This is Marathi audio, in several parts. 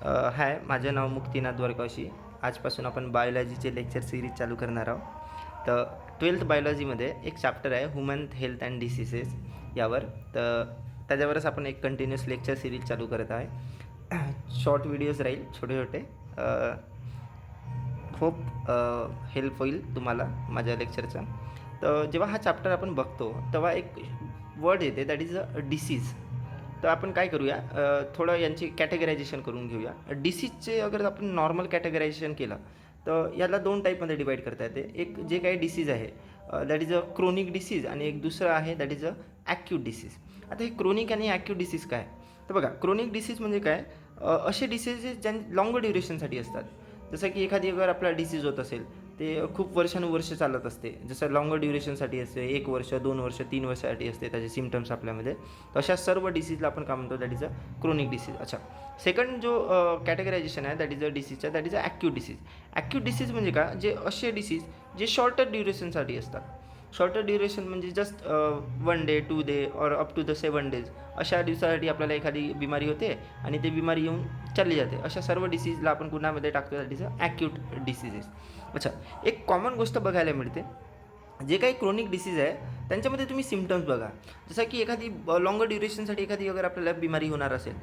हाय, माझं नाव मुक्तिनाथ द्वारकावशी. आजपासून आपण बायोलॉजीचे लेक्चर सिरीज चालू करणार आहोत. तर 12th बायोलॉजीमध्ये एक चॅप्टर आहे ह्युमन हेल्थ अँड डिसीजेस यावर. तर त्याच्यावरच आपण एक कंटिन्युअस लेक्चर सिरीज चालू करत आहे. शॉर्ट व्हिडिओज राहील, छोटे छोटे. खूप हेल्प होईल तुम्हाला माझ्या लेक्चरचा. तर जेव्हा हा चॅप्टर आपण बघतो तेव्हा एक वर्ड येते, दॅट इज अ डिसीज. तर आपण काय करूया, थोडं यांची कॅटेगरायझेशन करून घेऊया. डिसीजचे अगर आपण नॉर्मल कॅटेगरायझेशन केलं तर याला दोन टाईपमध्ये डिवाईड करता येते. एक जे काही डिसीज आहे that is a chronic disease, आणि एक दुसरं आहे that is a acute disease. आता हे क्रोनिक आणि ॲक्यूट डिसीज काय? तर बघा, क्रोनिक डिसीज म्हणजे काय, असे डिसीजेस ज्या लाँग ड्युरेशनसाठी असतात. जसं की एखादी अगर आपल्याला डिसीज होत असेल ते खूप वर्षानुवर्ष चालत असते, जसं लॉंगर ड्युरेशनसाठी असते, 1 वर्ष 2 वर्ष 3 वर्षासाठी असते त्याचे सिम्टम्स आपल्यामध्ये. तर अशा सर्व डिसीजला आपण काय म्हणतो, that is a chronic disease. अच्छा, सेकंड जो कॅटेगरायझेशन आहे दॅट इज अ डिसीजचा, that is a acute disease. Acute disease म्हणजे का, जे असे डिसीज जे शॉर्टर ड्युरेशनसाठी असतात. शॉर्टर ड्युरेशन म्हणजे just 1 day 2 day or up to the 7 days अशा दिवसासाठी आपल्याला एखादी बिमारी होते आणि ती बिमारी येऊन चालली जाते. अशा सर्व डिसीजला आपण कुणामध्ये टाकतो, that is a acute diseases. अच्छा, एक कॉमन गोष्ट बघायला मिळते, जे काही क्रोनिक डिसीज आहे त्यांच्यामध्ये तुम्ही सिम्टम्स बघा. जसं की एखादी लॉंगर ड्युरेशनसाठी एखादी अगर आपल्याला बिमारी होणार असेल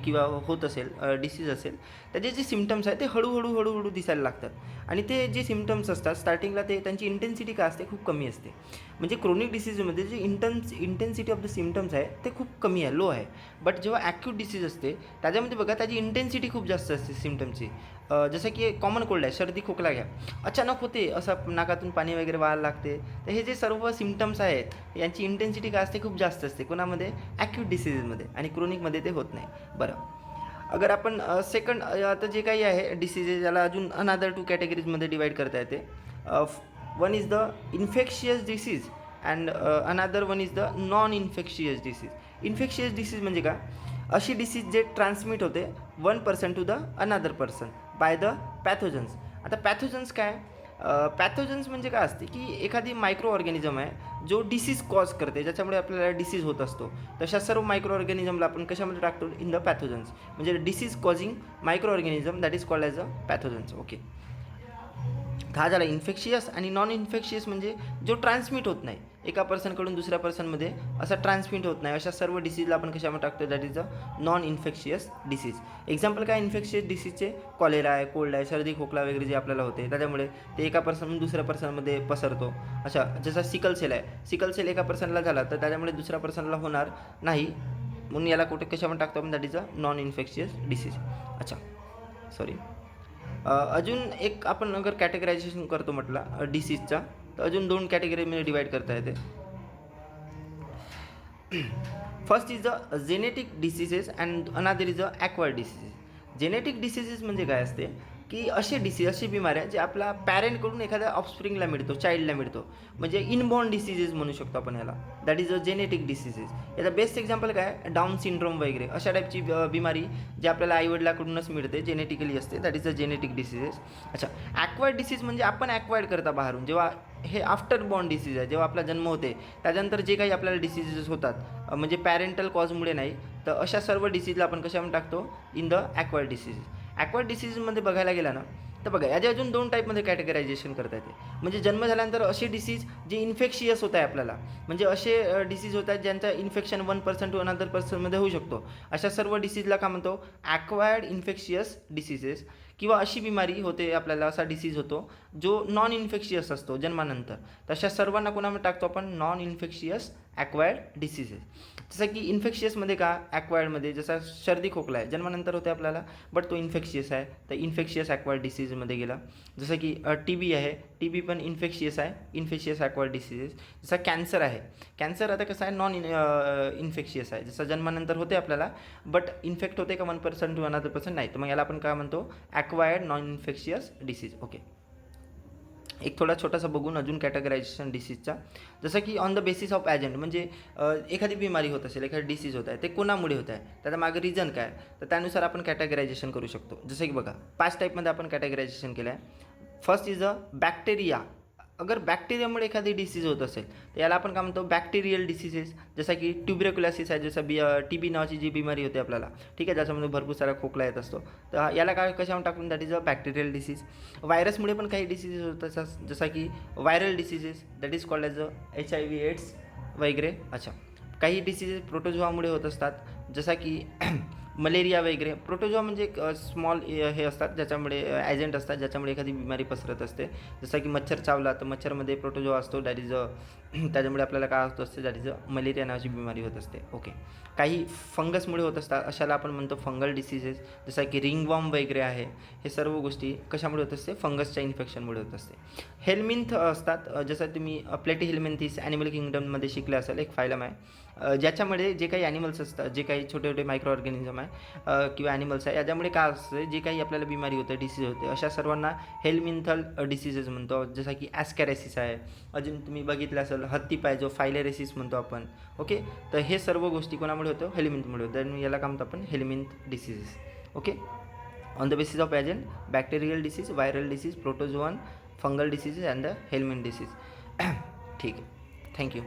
किंवा होत असेल, डिसीज असेल, त्याचे जे सिम्टम्स आहे ते हळूहळू दिसायला लागतात. आणि ते जे सिम्टम्स असतात स्टार्टिंगला ते त्यांची इंटेन्सिटी काय असते, खूप कमी असते. म्हणजे क्रोनिक डिसीजमध्ये जे इंटेन्सिटी ऑफ द सिम्टम्स आहे ते खूप कमी आहे, लो आहे. बट जेव्हा ॲक्यूट डिसीज असते त्याच्यामध्ये बघा त्याची इंटेन्सिटी खूप जास्त असते सिम्टमची. जसं की कॉमन कोल्ड आहे, सर्दी खोकला घ्या, अचानक होते असं नाकातून पाणी वगैरे व्हायला लागते. तर हे जे सर्व सिम्टम्स आहेत यांची इंटेन्सिटी काय असते, खूप जास्त असते कोणामध्ये, ॲक्यूट डिसीजमध्ये. आणि क्रोनिकमध्ये ते होत नाही. बरं, अगर आपण सेकंड आता जे काही आहे डिसीजेस याला अजून अनादर 2 कॅटेगरीजमध्ये डिवाईड करता येते. One is the infectious disease and another one is the non infectious disease. Infectious disease म्हणजे का, अशी डिसीज जे ट्रान्समिट होते one person to the another person by the pathogens. आता पॅथोजन्स काय, पॅथोजन्स म्हणजे काय असते की एखादी मायक्रो ऑर्गॅनिझम आहे जो डिसीज कॉज करते, ज्याच्यामुळे आपल्याला डिसीज होत असतो. तशा सर्व मायक्रो ऑर्गॅनिझमला आपण कशामध्ये टाकतो, इन द पॅथोजन्स. म्हणजे disease causing micro organism that is called as a pathogens. Okay, हा झाला इन्फेक्शियस. आणि नॉन इन्फेक्शियस म्हणजे जो ट्रान्समिट होत नाही, एका पर्सनकडून दुसऱ्या पर्सनमध्ये असा ट्रान्समिट होत नाही. अशा सर्व डिसीजला आपण कशामध्ये टाकतो, that is a non infectious disease. Example काय इन्फेक्शियस डिसीजचे, कॉलेरा आहे, कोल्ड आहे, सर्दी खोकला वगैरे जे आपल्याला होते त्याच्यामुळे ते एका पर्सनमधून दुसऱ्या पर्सनमध्ये पसरतो. अशा जसा सिकल सेल आहे, सिकल सेल एका पर्सनला झाला तर त्याच्यामुळे दुसऱ्या पर्सनला होणार नाही, म्हणून याला कुठे कशामध्ये टाकतो आपण, that is a non infectious disease. अच्छा, सॉरी. अजून एक आपण अगर कॅटेगरायझेशन करतो म्हटलं डिसीजचा, तर अजून 2 कॅटेगरीमध्ये डिवाईड करता येते. First is the genetic diseases and another is the acquired diseases. Genetic diseases म्हणजे काय असते की असे डिसीज, अशी बिमाऱ्या जे आपला पॅरेंटकडून एखाद्या ऑफस्प्रिंगला मिळतो, चाइल्डला मिळतो. म्हणजे इनबॉर्न डिसीजेस म्हणू शकतो आपण याला, that is a genetic diseases. याचा बेस्ट एक्झाम्पल काय, डाऊन सिंड्रोम वगैरे अशा टाईपची बिमारी जी आपल्याला आईवडिलाकडूनच मिळते, जेनेटिकली असते, that is a genetic diseases. अच्छा, ॲक्वायर्ड डिसीज म्हणजे आपण ॲक्वायर्ड करता बाहेरून, जेव्हा हे आफ्टर बॉर्न डिसीज आहे, जेव्हा आपला जन्म होते त्याच्यानंतर जे काही आपल्याला डिसीजेस होतात, म्हणजे पॅरेंटल कॉजमुळे नाही, तर अशा सर्व डिसीजला आपण कशामध्ये टाकतो, in the acquired disease. Acquired डिसीजमध्ये बघायला गेला ना, तर बघा याचे अजून 2 टाईपमध्ये कॅटेगरायझेशन करता येते. म्हणजे जन्म झाल्यानंतर असे डिसीज जे इन्फेक्शियस होत आहे आपल्याला, म्हणजे असे डिसीज होत आहेत ज्यांचं इन्फेक्शन 1% टू अनदर पर्सनमध्ये होऊ शकतो. अशा सर्व डिसीजला काय म्हणतो, ॲक्वायर्ड इन्फेक्शियस डिसीजेस. किंवा अशी बिमारी होते आपल्याला, असा डिसीज होतो जो नॉन इन्फेक्शियस असतो जन्मानंतर. तशा सर्वांना कोणामध्ये टाकतो आपण, नॉन इन्फेक्शियस ॲक्वायर्ड डिसीजेस. जसं की इन्फेक्शियसमध्ये का, ॲक्वायर्डमध्ये जसा सर्दी खोकला आहे जन्मानंतर होते आपल्याला, बट तो इन्फेक्शियस आहे, तर इन्फेक्शियस ॲक्वायर्ड डिसीजमध्ये गेला. जसं की टी बी आहे, टी बी पण इन्फेक्शियस आहे, इन्फेक्शियस ॲक्वायर्ड डिसीजेस. जसं कॅन्सर आहे, कॅन्सर आता कसं आहे, नॉन इन्फेक्शियस आहे, जसं जन्मानंतर होते आपल्याला, बट इन्फेक्ट होते का 1% टू अनदर पर्सन नाही, तर मग याला आपण काय म्हणतो, acquired non infectious disease. Okay, एक थोडा छोटासा बघून अजून कॅटेगरायझेशन डिसीजचा. जसं की on the basis of agent, म्हणजे एखादी बिमारी होत असेल, एखादी डिसीज होत आहे, ते कोणामुळे होत आहे, त्याचा मागे रिझन काय, तर त्यानुसार आपण कॅटेगरायझेशन करू शकतो. जसं की बघा 5 टाईपमध्ये आपण कॅटेगरायझेशन केलं आहे. फर्स्ट इज अ बॅक्टेरिया अगर बॅक्टेरियामुळे एखादी डिसीज होत असेल तर याला आपण काय म्हणतो बॅक्टेरियल डिसीजेस, जसा की ट्युबरक्युलोसिस आहे, जसं TB नावाची जी बिमारी होते आपल्याला, ठीक आहे, ज्याच्यामध्ये भरपूर सारा खोकला येत असतो, तर याला काय कशावर टाकून that is a bacterial disease. व्हायरसमुळे पण काही डिसीजेस होतात जसा की viral diseases that is called as HIV AIDS वगैरे. अच्छा, काही डिसीजेस प्रोटोझोआमुळे होत असतात जसा की मलेरिया वगैरे. प्रोटोझोआ म्हणजे एक स्मॉल हे असतात ज्याच्यामुळे एजंट असतात ज्याच्यामुळे एखादी बिमारी पसरत असते. जसं की मच्छर चावला तर मच्छरमध्ये प्रोटोझोआ असतो दॅट इज त्याच्यामुळे आपल्याला काय होत असते दॅट इज मलेरिया नावाची बिमारी होत असते. ओके, काही फंगसमुळे होत असतात, अशाला आपण म्हणतो फंगल डिसीजेस, जसं की रिंगवॉर्म वगैरे आहे. हे सर्व गोष्टी कशामुळे होत असते, फंगसच्या इन्फेक्शनमुळे होत असते. हेल्मिंथ असतात, जसं तुम्ही प्लेटी हेल्मिंथिस ॲनिमल किंगडममध्ये शिकले असेल, एक फायलम आहे ज्याच्यामध्ये जे काही ॲनिमल्स असतात, जे काही छोटे छोटे मायक्रो ऑर्गॅनिझम आहे किंवा ॲनिमल्स आहे, याच्यामुळे काय असतं, जे काही आपल्याला बिमारी होते, डिसीज होते, अशा सर्वांना हेल्मिंथल डिसीजेस म्हणतो. जसं की ॲस्कॅरेसिस आहे, अजून तुम्ही बघितलं असेल हत्तीपाय जो फायलेरेसिस म्हणतो आपण. ओके, तर हे सर्व गोष्टी कोणामुळे होतं, हेल्मिंथमुळे होतं. आणि याला काय म्हणतो आपण, helminth diseases. Okay, on the basis of agent, bacterial disease, viral disease, protozoan, fungal diseases and the helminth disease. ठीक आहे, थँक्यू.